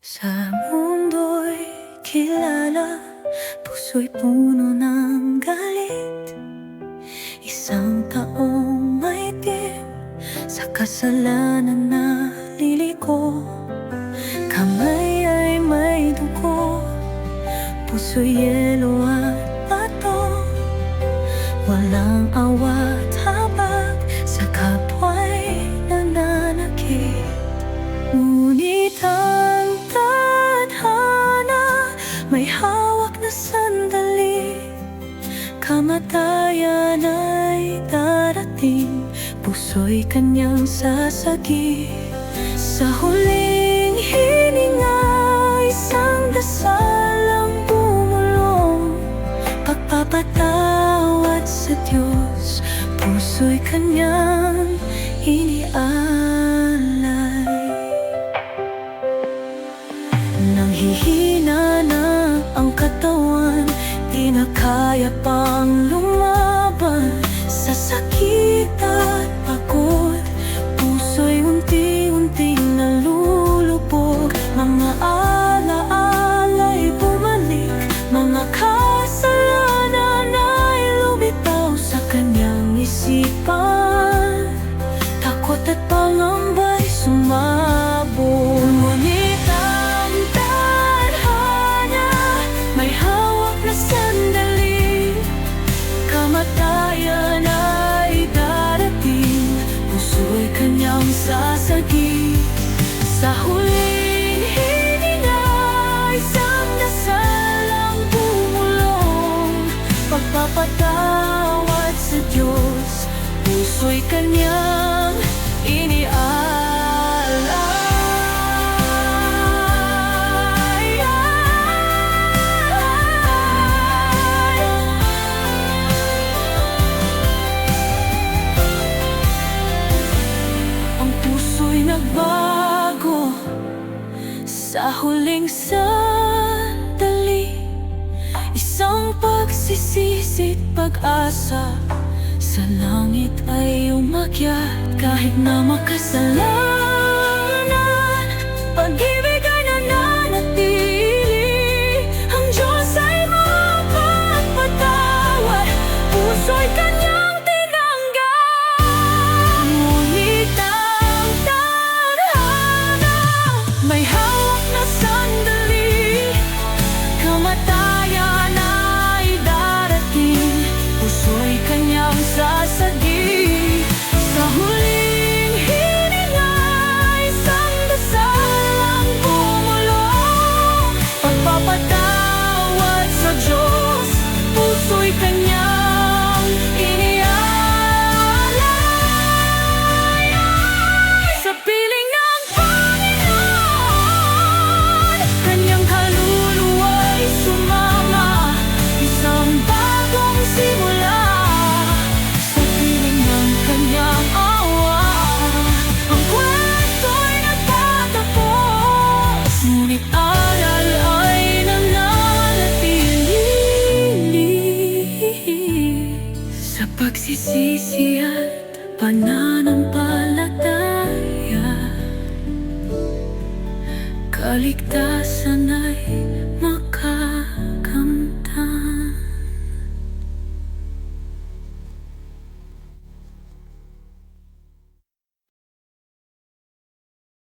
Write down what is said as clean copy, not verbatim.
Sa mundo'y kilala, puso'y puno ng galit. Isang taong maitim, sa kasalanan na liliko. Kamay ay may dugo, puso'y yelo at bato. Walang awat habag, sa kapwa'y nananakit. Ngunit ang tadhana may hawak na sandali. Kamatayan ay darating, puso'y kanyang sasagi. Sa huling hininga, isang dasal ang bumulong. Pagpapatawad sa Diyos, puso'y kanyang inialay. Nanghihina na ang katawan, di na kaya pang lumaban. Sa sakit at pagod, puso'y unti-unting nalulubog. Mga alaala'y bumalik, mga kasalanan ay lumitaw sa kanyang isipan. Takot at pangamba'y sumabog. Ngunit ang tadhana may hawak na sandali. Kamatayan ay darating, puso'y kanyang sasagi. Sa huling hininga, isang dasal ang bumulong. Pagpapatawad sa Diyos, puso'y kanyang inialay. Ang puso'y nagbago sa huling sandali. Isang pagsisisi't pag-asa, sa langit ay umakyat. Kahit na makasalanan, pag-ibig ay nananatili. Ang Diyos ay mapagpatawad, puso'y kanyang tinanggap. Ngunit ang tadhana may hawak na sandali. Kamatayan ay darating, puso'y kanyang sasagi. Sa huling hininga, isang dasal ang bumulong. Pagpapatawad sa Diyos, puso'y kanyang inialay. Sa piling ng Panginoon, kanyang kaluluwa'y sumama. Isang bagong simula, sa piling ng kanyang awa. Ang kwento'y nagtatapos, ngunit aral ay nananatili. Sa pagsisisi at pananampalataya, kaligtasan ay